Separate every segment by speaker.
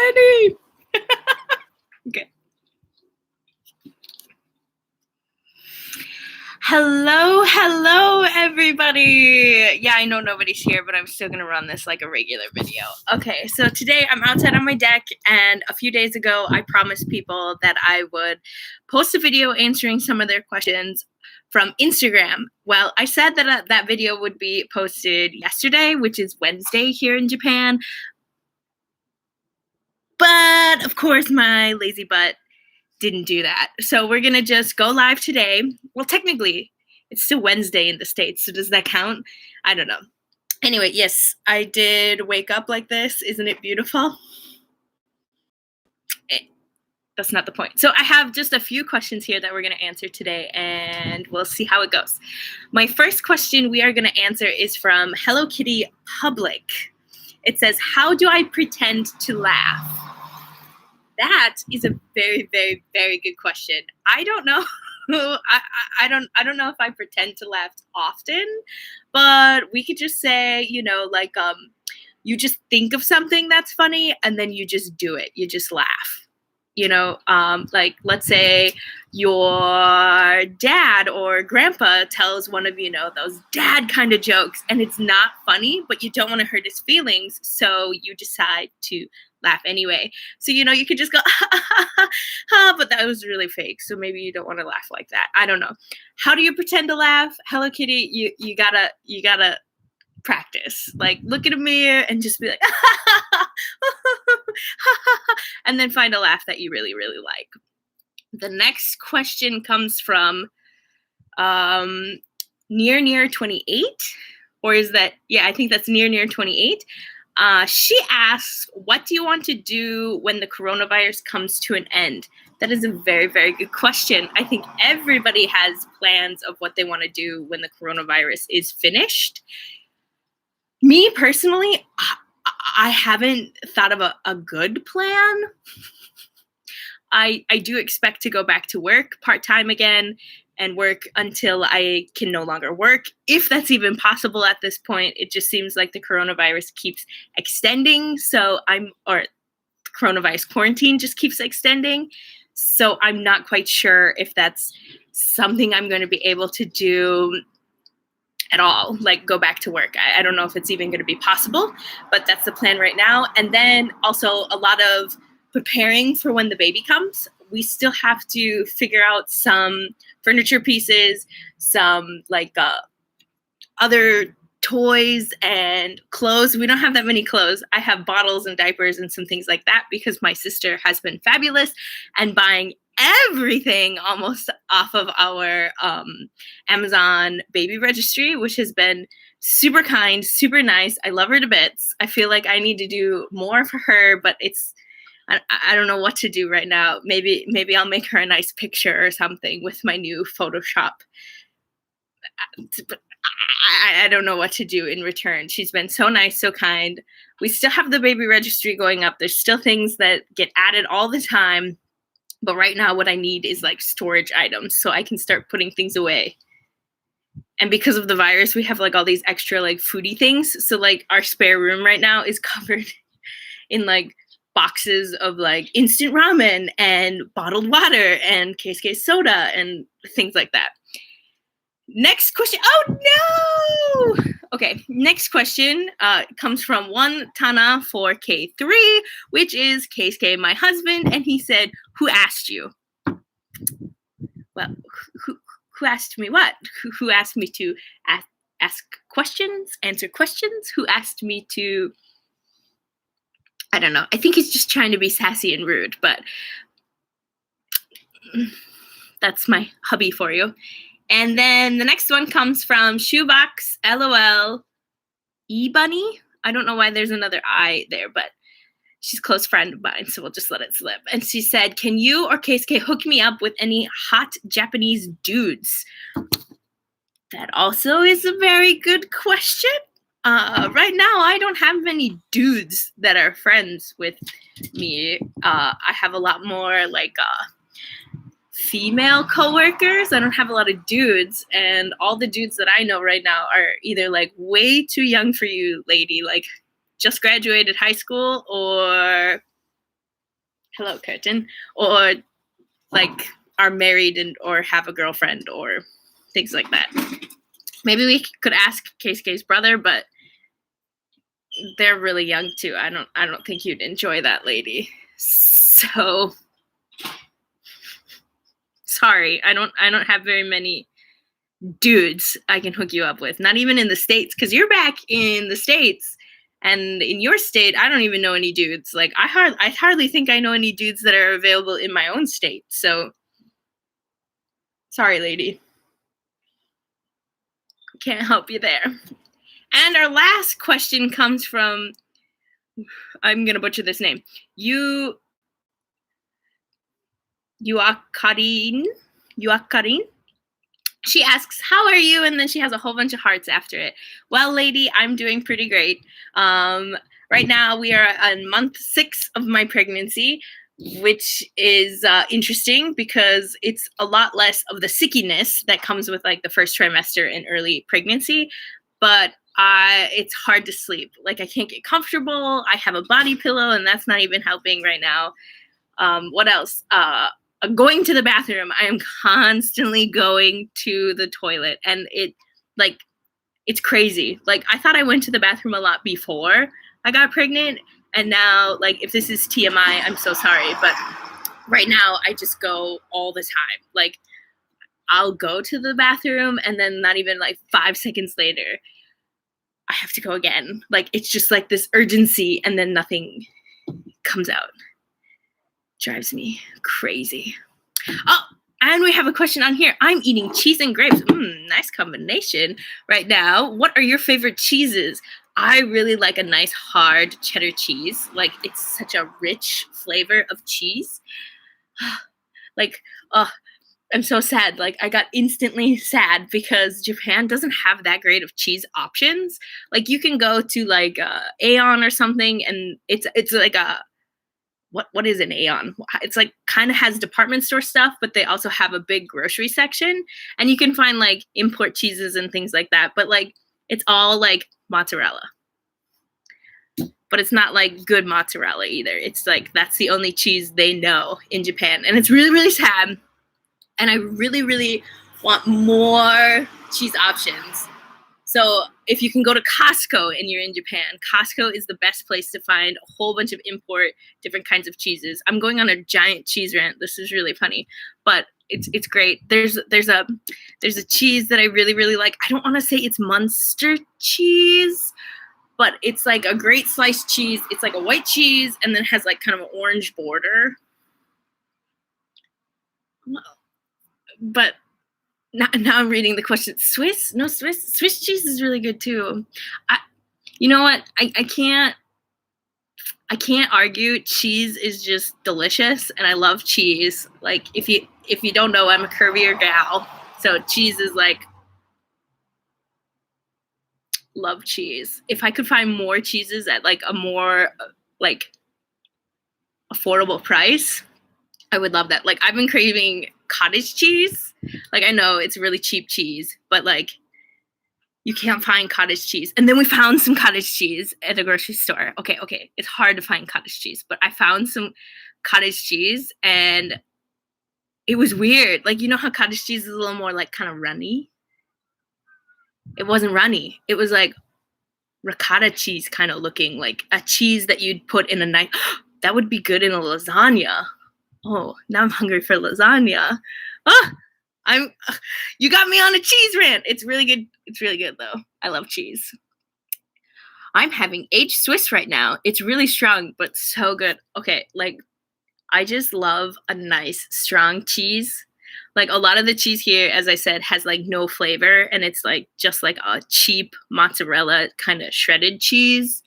Speaker 1: ready. Okay. Hello, everybody. Yeah, I know nobody's here, but I'm still going to run this like a regular video. Okay, so today I'm outside on my deck, and a few days ago, I promised people that I would post a video answering some of their questions from Instagram. Well, I said that that video would be posted yesterday, which is Wednesday here in Japan. But, of course, my lazy butt didn't do that. So we're going to just go live today. Well, technically, it's still Wednesday in the States, so does that count? I don't know. Anyway, yes, I did wake up like this. Isn't it beautiful? That's not the point. So I have just a few questions here that we're going to answer today, and we'll see how it goes. My first question we are going to answer is from Hello Kitty Public. It says, how do I pretend to laugh? That is a very, very, very good question. I don't know. I don't know if I pretend to laugh often, but we could just say, you just think of something that's funny and then you just do it. You just laugh. Like let's say your dad or grandpa tells one of, those dad kind of jokes and it's not funny, but you don't want to hurt his feelings. So you decide to laugh anyway. So, you could just go, but that was really fake. So maybe you don't want to laugh like that. I don't know. How do you pretend to laugh? Hello Kitty, you gotta practice. Like look at a mirror and just be like, and then find a laugh that you really, really like. The next question comes from near 28, or is that, yeah, I think that's near 28. She asks, what do you want to do when the coronavirus comes to an end? That is a very, very good question. I think everybody has plans of what they want to do when the coronavirus is finished. Me personally, I haven't thought of a good plan. I do expect to go back to work part-time again and work until I can no longer work, if that's even possible at this point. It just seems like the coronavirus keeps extending, or coronavirus quarantine just keeps extending. So I'm not quite sure if that's something I'm going to be able to do at all, like go back to work. I don't know if it's even going to be possible, but that's the plan right now. And then also a lot of preparing for when the baby comes. We still have to figure out some furniture pieces, some other toys and clothes. We don't have that many clothes. I have bottles and diapers and some things like that because my sister has been fabulous and buying everything almost off of our Amazon baby registry, which has been super kind, super nice. I love her to bits. I feel like I need to do more for her, but I don't know what to do right now. Maybe I'll make her a nice picture or something with my new Photoshop. But I don't know what to do in return. She's been so nice, so kind. We still have the baby registry going up. There's still things that get added all the time. But right now what I need is like storage items so I can start putting things away. And because of the virus, we have like all these extra like foodie things. So like our spare room right now is covered in like boxes of like instant ramen and bottled water and Qestions soda and things like that. Next question. Oh no! Okay, next question comes from one Tana for K3, which is Keisuke, my husband, and he said, who asked you? Well, who asked me what? Who asked me to ask questions, answer questions? Who asked me to, I don't know. I think he's just trying to be sassy and rude, but that's my hubby for you. And then the next one comes from Shoebox LOL E-Bunny. I don't know why there's another I there, but she's a close friend of mine, so we'll just let it slip. And she said, can you or Keisuke hook me up with any hot Japanese dudes? That also is a very good question. Right now, I don't have many dudes that are friends with me. I have a lot more like female coworkers. I don't have a lot of dudes, and all the dudes that I know right now are either like way too young for you, lady, like just graduated high school, or hello curtain, or like are married and or have a girlfriend or things like that. Maybe we could ask Keisuke's brother, but they're really young too. I don't think you'd enjoy that lady. So sorry, I don't have very many dudes I can hook you up with. Not even in the States, because you're back in the States. And in your state, I don't even know any dudes. Like I hardly think I know any dudes that are available in my own state. So sorry, lady. Can't help you there. And our last question comes from, I'm gonna butcher this name. Yuakarin. She asks, how are you? And then she has a whole bunch of hearts after it. Well, lady, I'm doing pretty great. Right now we are on month 6 of my pregnancy, which is interesting because it's a lot less of the sickiness that comes with like the first trimester and early pregnancy. But it's hard to sleep. Like I can't get comfortable. I have a body pillow and that's not even helping right now. What else? Going to the bathroom. I am constantly going to the toilet and it's crazy. Like I thought I went to the bathroom a lot before I got pregnant. And now, like, if this is TMI, I'm so sorry. But right now I just go all the time. Like I'll go to the bathroom and then not even like 5 seconds later, I have to go again. Like it's just like this urgency and then nothing comes out. Drives me crazy. Oh, and we have a question on here. I'm eating cheese and grapes. Nice combination right now. What are your favorite cheeses? I really like a nice hard cheddar cheese. Like it's such a rich flavor of cheese. Like, I'm so sad. Like I got instantly sad because Japan doesn't have that great of cheese options. Like you can go to like Aeon or something and it's like a, what is an Aeon? It's like kind of has department store stuff, but they also have a big grocery section and you can find like import cheeses and things like that. But like, it's all like mozzarella, but it's not like good mozzarella either. It's like, that's the only cheese they know in Japan. And it's really, really sad. And I really, really want more cheese options. So if you can go to Costco and you're in Japan, Costco is the best place to find a whole bunch of import different kinds of cheeses. I'm going on a giant cheese rant. This is really funny, but it's great. There's a cheese that I really, really like. I don't want to say it's Munster cheese, but it's like a great sliced cheese. It's like a white cheese and then has like kind of an orange border. But now I'm reading the question. Swiss cheese is really good too. You know what? I can't argue. Cheese is just delicious, and I love cheese. Like if you don't know, I'm a curvier gal, so cheese is like, love cheese. If I could find more cheeses at like a more like affordable price, I would love that. Like I've been craving cottage cheese. Like I know it's really cheap cheese, but like you can't find cottage cheese. And then we found some cottage cheese at the grocery store. Okay. It's hard to find cottage cheese, but I found some cottage cheese and it was weird. Like, you know how cottage cheese is a little more like kind of runny? It wasn't runny. It was like ricotta cheese kind of looking, like a cheese that you'd put in a nice, that would be good in a lasagna. Oh, now I'm hungry for lasagna. You got me on a cheese rant. It's really good. It's really good though. I love cheese. I'm having H Swiss right now. It's really strong, but so good. Okay, like I just love a nice strong cheese. Like a lot of the cheese here, as I said, has like no flavor and it's like just like a cheap mozzarella kind of shredded cheese.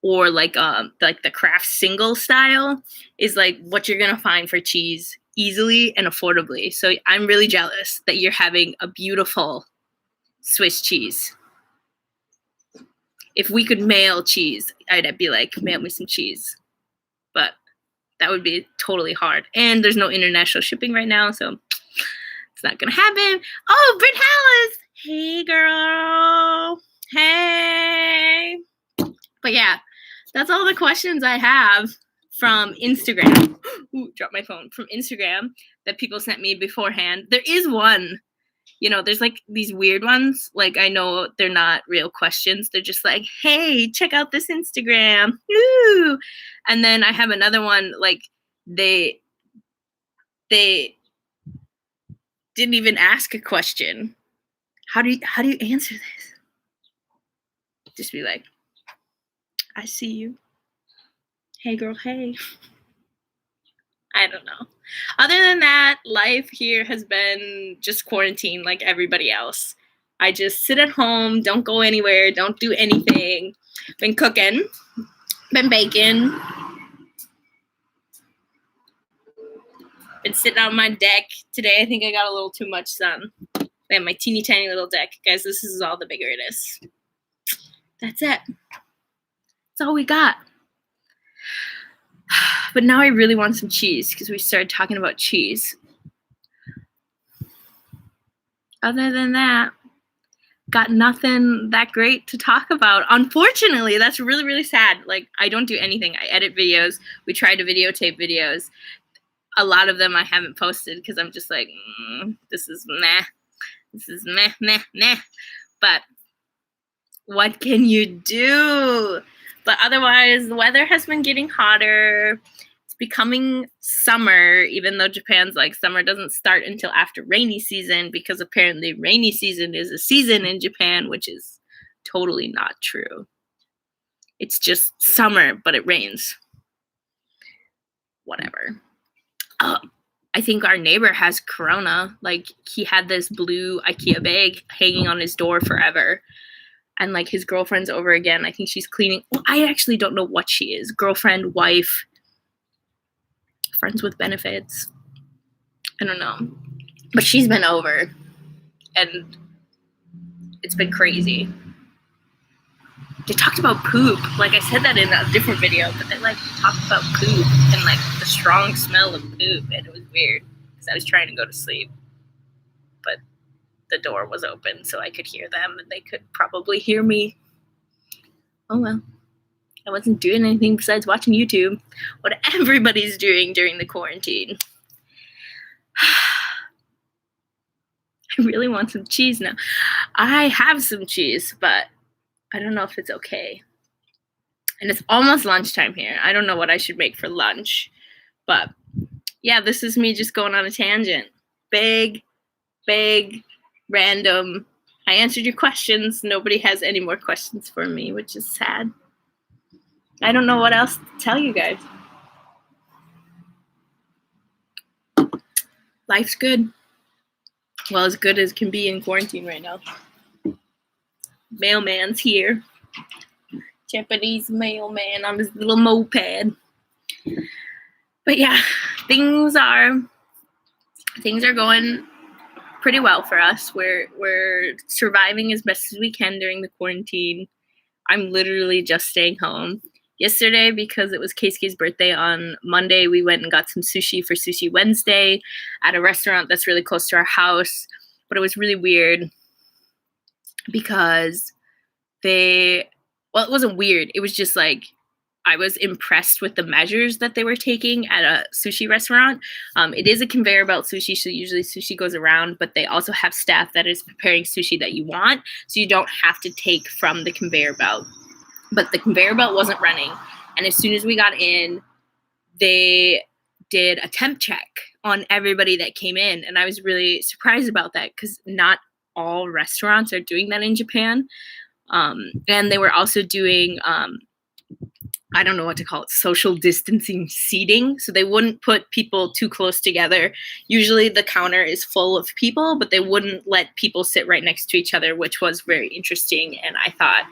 Speaker 1: Or like the Kraft single style is like what you're gonna find for cheese easily and affordably. So I'm really jealous that you're having a beautiful Swiss cheese. If we could mail cheese, I'd be like, mail me some cheese. But that would be totally hard. And there's no international shipping right now, so it's not gonna happen. Oh, Britt Hallis! Hey girl. Hey. But yeah. That's all the questions I have from Instagram. drop my phone, from Instagram that people sent me beforehand. There is one, there's like these weird ones. Like, I know they're not real questions. They're just like, hey, check out this Instagram. Woo! And then I have another one, like they didn't even ask a question. How do you answer this? Just be like, I see you. Hey girl, hey. I don't know. Other than that, life here has been just quarantine like everybody else. I just sit at home, don't go anywhere, don't do anything. Been cooking, been baking, been sitting on my deck. Today I think I got a little too much sun. I have my teeny tiny little deck. Guys, this is all the bigger it is. That's it. That's all we got. But now I really want some cheese because we started talking about cheese. Other than that, got nothing that great to talk about. Unfortunately, that's really, really sad. Like, I don't do anything. I edit videos. We try to videotape videos. A lot of them I haven't posted because I'm just like, this is meh. This is meh, meh, meh. But what can you do? But otherwise, the weather has been getting hotter. It's becoming summer, even though Japan's like summer doesn't start until after rainy season, because apparently rainy season is a season in Japan, which is totally not true. It's just summer, but it rains. Whatever. I think our neighbor has corona. Like, he had this blue IKEA bag hanging on his door forever. And, like, his girlfriend's over again. I think she's cleaning. Well, I actually don't know what she is. Girlfriend, wife, friends with benefits. I don't know. But she's been over. And it's been crazy. They talked about poop. Like, I said that in a different video. But they, like, talked about poop and, like, the strong smell of poop. And it was weird. Because I was trying to go to sleep. But the door was open so I could hear them and they could probably hear me. Oh well. I wasn't doing anything besides watching YouTube. What everybody's doing during the quarantine. I really want some cheese now. I have some cheese, but I don't know if it's okay. And it's almost lunchtime here. I don't know what I should make for lunch. But yeah, this is me just going on a tangent. Big, random. I answered your questions. Nobody has any more questions for me, which is sad. I don't know what else to tell you guys. Life's good. Well, as good as can be in quarantine right now. Mailman's here. Japanese mailman on his little moped. But yeah, things are going pretty well for us. We're surviving as best as we can during the quarantine. I'm literally just staying home. Yesterday, because it was Keisuke's birthday on Monday, we went and got some sushi for Sushi Wednesday at a restaurant that's really close to our house. But it was really weird because it wasn't weird. It was just like, I was impressed with the measures that they were taking at a sushi restaurant. It is a conveyor belt sushi, so usually sushi goes around, but they also have staff that is preparing sushi that you want, so you don't have to take from the conveyor belt. But the conveyor belt wasn't running, and as soon as we got in, they did a temp check on everybody that came in, and I was really surprised about that because not all restaurants are doing that in Japan. And they were also doing I don't know what to call it, social distancing seating. So they wouldn't put people too close together. Usually the counter is full of people, but they wouldn't let people sit right next to each other, which was very interesting. And I thought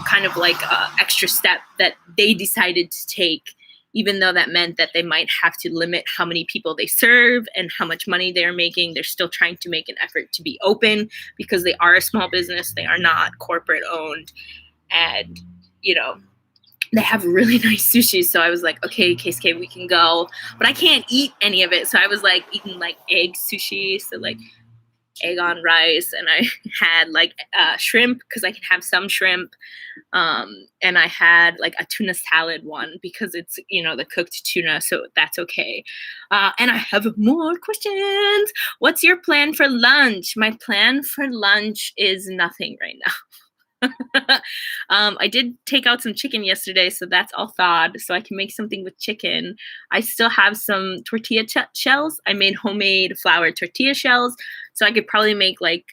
Speaker 1: kind of like an extra step that they decided to take, even though that meant that they might have to limit how many people they serve and how much money they're making. They're still trying to make an effort to be open because they are a small business. They are not corporate owned. And, they have really nice sushi. So I was like, okay, Keisuke, we can go. But I can't eat any of it. So I was like eating like egg sushi. So like egg on rice, and I had like shrimp because I can have some shrimp. And I had like a tuna salad one because it's, the cooked tuna, so that's okay. And I have more questions. What's your plan for lunch? My plan for lunch is nothing right now. I did take out some chicken yesterday, so that's all thawed, so I can make something with chicken. I still have some tortilla shells. I made homemade flour tortilla shells, so I could probably make like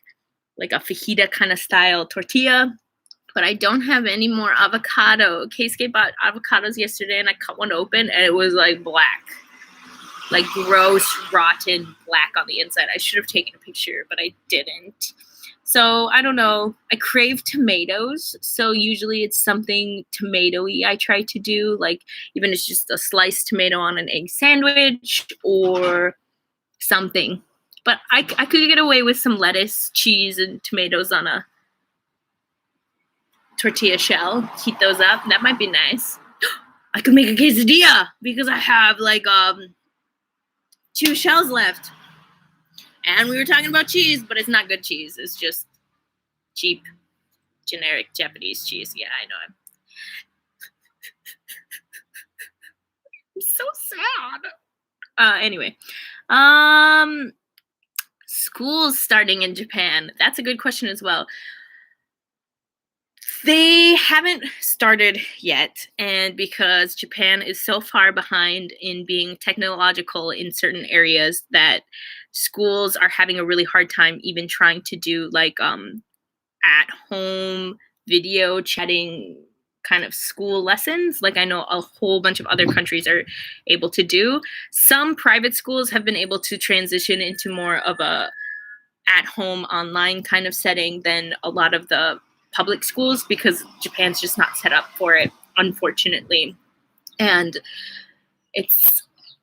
Speaker 1: a fajita kind of style tortilla. But I don't have any more avocado. Keisuke bought avocados yesterday, and I cut one open, and it was like black. Like gross, rotten black on the inside. I should have taken a picture, but I didn't. So I don't know. I crave tomatoes. So usually it's something tomatoey I try to do. Like even it's just a sliced tomato on an egg sandwich or something. But I could get away with some lettuce, cheese, and tomatoes on a tortilla shell. Heat those up. That might be nice. I could make a quesadilla because I have like 2 shells left. And we were talking about cheese, but it's not good cheese. It's just cheap, generic Japanese cheese. Yeah, I know. I'm so sad. Anyway. Schools starting in Japan. That's a good question as well. They haven't started yet, and because Japan is so far behind in being technological in certain areas that schools are having a really hard time even trying to do like at-home video chatting kind of school lessons, like I know a whole bunch of other countries are able to do. Some private schools have been able to transition into more of a at-home online kind of setting than a lot of the public schools because Japan's just not set up for it, unfortunately. And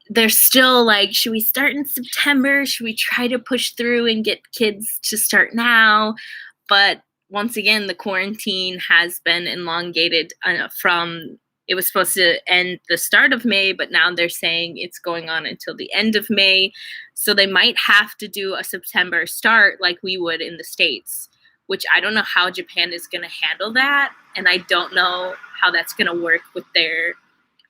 Speaker 1: they're still like, should we start in September? Should we try to push through and get kids to start now? But once again, the quarantine has been elongated from, it was supposed to end the start of May, but now they're saying it's going on until the end of May. So they might have to do a September start like we would in the States, which I don't know how Japan is going to handle that. And I don't know how that's going to work with their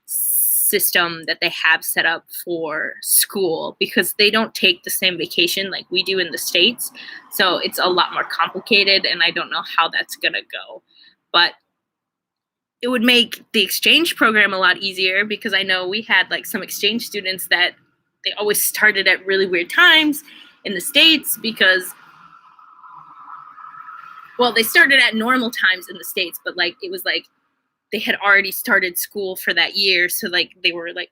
Speaker 1: system that they have set up for school because they don't take the same vacation like we do in the States. So it's a lot more complicated and I don't know how that's going to go. But it would make the exchange program a lot easier because I know we had like some exchange students that they always started at really weird times in the States because they started at normal times in the States, but like it was like they had already started school for that year. So like they were like,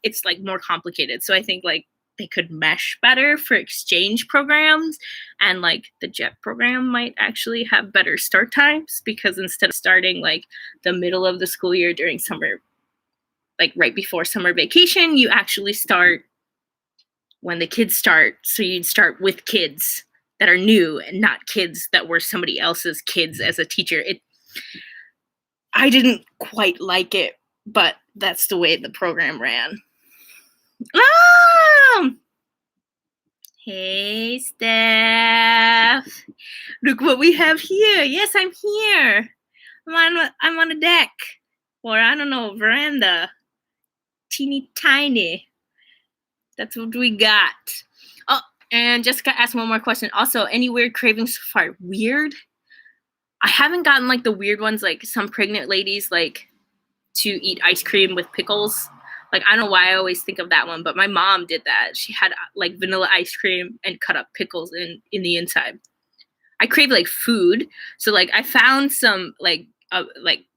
Speaker 1: it's like more complicated. So I think like they could mesh better for exchange programs and like the JET program might actually have better start times because instead of starting like the middle of the school year during summer, like right before summer vacation, you actually start when the kids start. So you'd start with kids that are new and not kids that were somebody else's kids as a teacher. I didn't quite like it, but that's the way the program ran. Hey, Steph. Look what we have here. Yes, I'm here. I'm on a deck. Or, I don't know, veranda. Teeny tiny. That's what we got. Oh, and Jessica asked one more question. Also, any weird cravings so far? Weird? I haven't gotten like the weird ones, like some pregnant ladies like to eat ice cream with pickles. Like, I don't know why I always think of that one, but my mom did that. She had like vanilla ice cream and cut up pickles in the inside. I crave like food. So like I found some like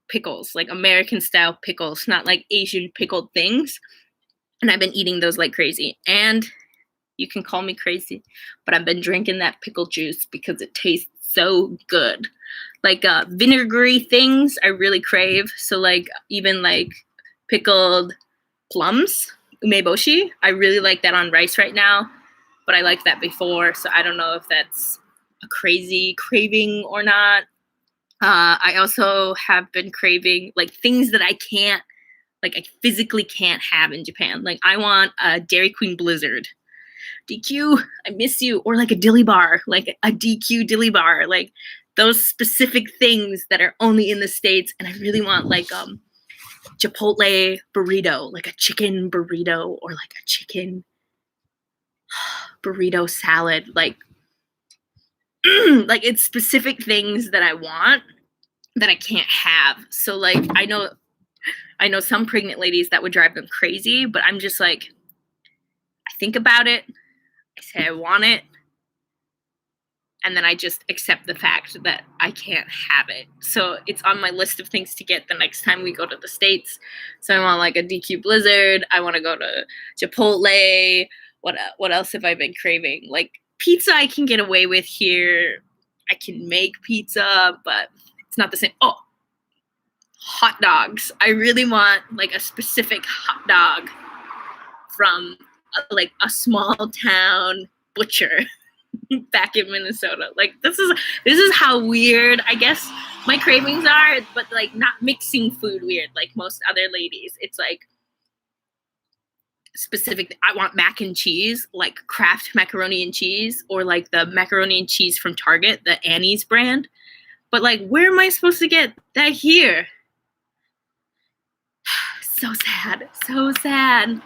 Speaker 1: pickles, like American style pickles, not like Asian pickled things. And I've been eating those like crazy. And you can call me crazy, but I've been drinking that pickle juice because it tastes so good. Like vinegary things I really crave. So like even like pickled plums, umeboshi. I really like that on rice right now, but I liked that before. So I don't know if that's a crazy craving or not. I also have been craving like things that I physically can't have in Japan. Like I want a Dairy Queen Blizzard. DQ, I miss you. Or like a dilly bar, like a DQ dilly bar, like those specific things that are only in the States. And I really want like Chipotle burrito, like a chicken burrito or like a chicken burrito salad. Like like it's specific things that I want that I can't have. So like I know some pregnant ladies that would drive them crazy, but I'm just like, I think about it, I say I want it, and then I just accept the fact that I can't have it. So it's on my list of things to get the next time we go to the States. So I want like a DQ Blizzard. I want to go to Chipotle. What else have I been craving? Like pizza I can get away with here. I can make pizza, but it's not the same. Oh, hot dogs. I really want like a specific hot dog from like a small town butcher back in Minnesota. Like this is how weird I guess my cravings are, but like not mixing food weird like most other ladies. It's like specific. I want mac and cheese, like Kraft macaroni and cheese, or like the macaroni and cheese from Target, the Annie's brand. But like, where am I supposed to get that here? So sad. So sad.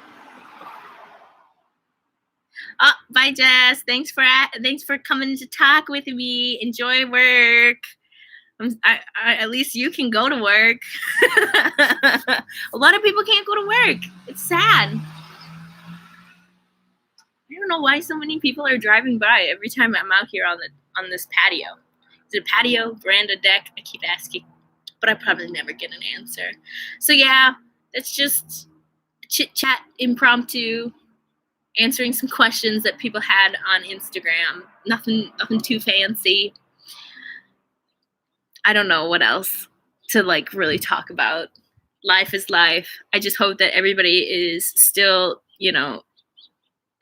Speaker 1: Oh, bye, Jess. Thanks for coming to talk with me. Enjoy work. I at least you can go to work. A lot of people can't go to work. It's sad. I don't know why so many people are driving by every time I'm out here on this patio. Is it a patio, veranda, deck? I keep asking, but I probably never get an answer. So yeah, it's just chit chat, impromptu, answering some questions that people had on Instagram. Nothing too fancy. I don't know what else to like really talk about. Life is life. I just hope that everybody is still,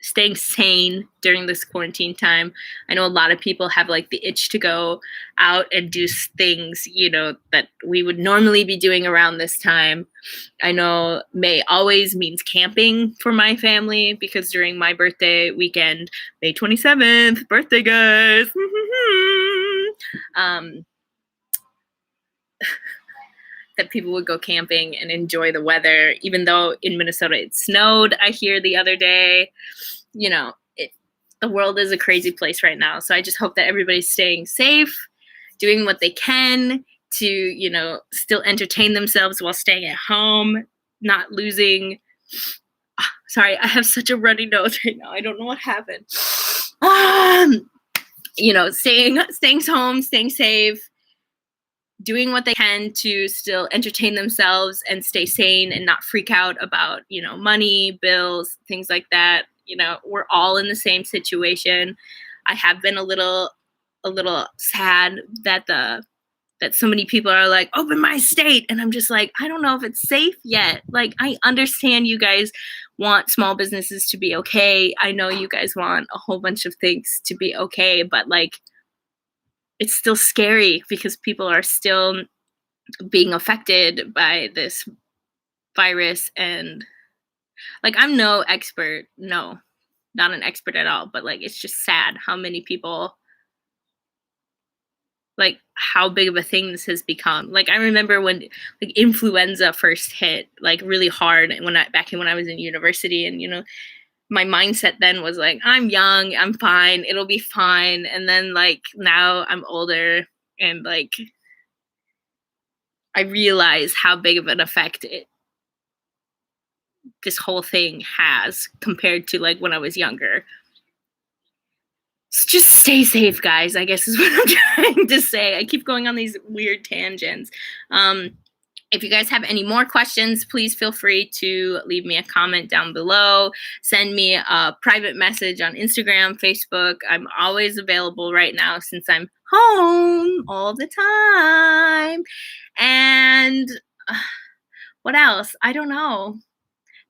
Speaker 1: staying sane during this quarantine time. I know a lot of people have like the itch to go out and do things, that we would normally be doing around this time. I know May always means camping for my family because during my birthday weekend, May 27th, birthday guys, that people would go camping and enjoy the weather, even though in Minnesota it snowed, I hear the other day. The world is a crazy place right now. So I just hope that everybody's staying safe, doing what they can to, still entertain themselves while staying at home, not losing. Sorry, I have such a runny nose right now. I don't know what happened. Staying home, staying safe, doing what they can to still entertain themselves and stay sane and not freak out about, money, bills, things like that. We're all in the same situation. I have been a little sad that so many people are like, open my state. And I'm just like, I don't know if it's safe yet. Like, I understand you guys want small businesses to be okay. I know you guys want a whole bunch of things to be okay, but like, it's still scary because people are still being affected by this virus. And like, I'm no expert. No, not an expert at all. But like, it's just sad how many people, like how big of a thing this has become. Like, I remember when like influenza first hit like really hard back when I was in university, and my mindset then was like, I'm young, I'm fine, it'll be fine. And then like now I'm older and like I realize how big of an effect this whole thing has compared to like when I was younger. So just stay safe, guys, I guess is what I'm trying to say. I keep going on these weird tangents. If you guys have any more questions, please feel free to leave me a comment down below. Send me a private message on Instagram, Facebook. I'm always available right now since I'm home all the time. And what else? I don't know.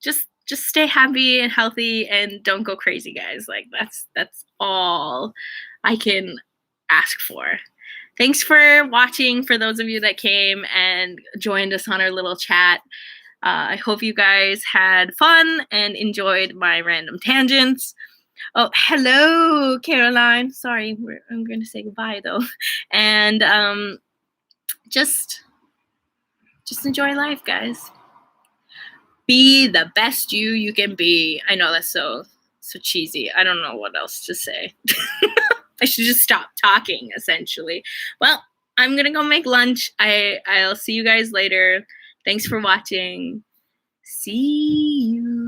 Speaker 1: Just stay happy and healthy and don't go crazy, guys. Like that's all I can ask for. Thanks for watching, for those of you that came and joined us on our little chat. I hope you guys had fun and enjoyed my random tangents. Oh, hello, Caroline. Sorry, I'm going to say goodbye though, and just enjoy life, guys. Be the best you can be. I know that's so cheesy. I don't know what else to say. I should just stop talking, essentially. Well, I'm gonna go make lunch. I'll see you guys later. Thanks for watching. See you.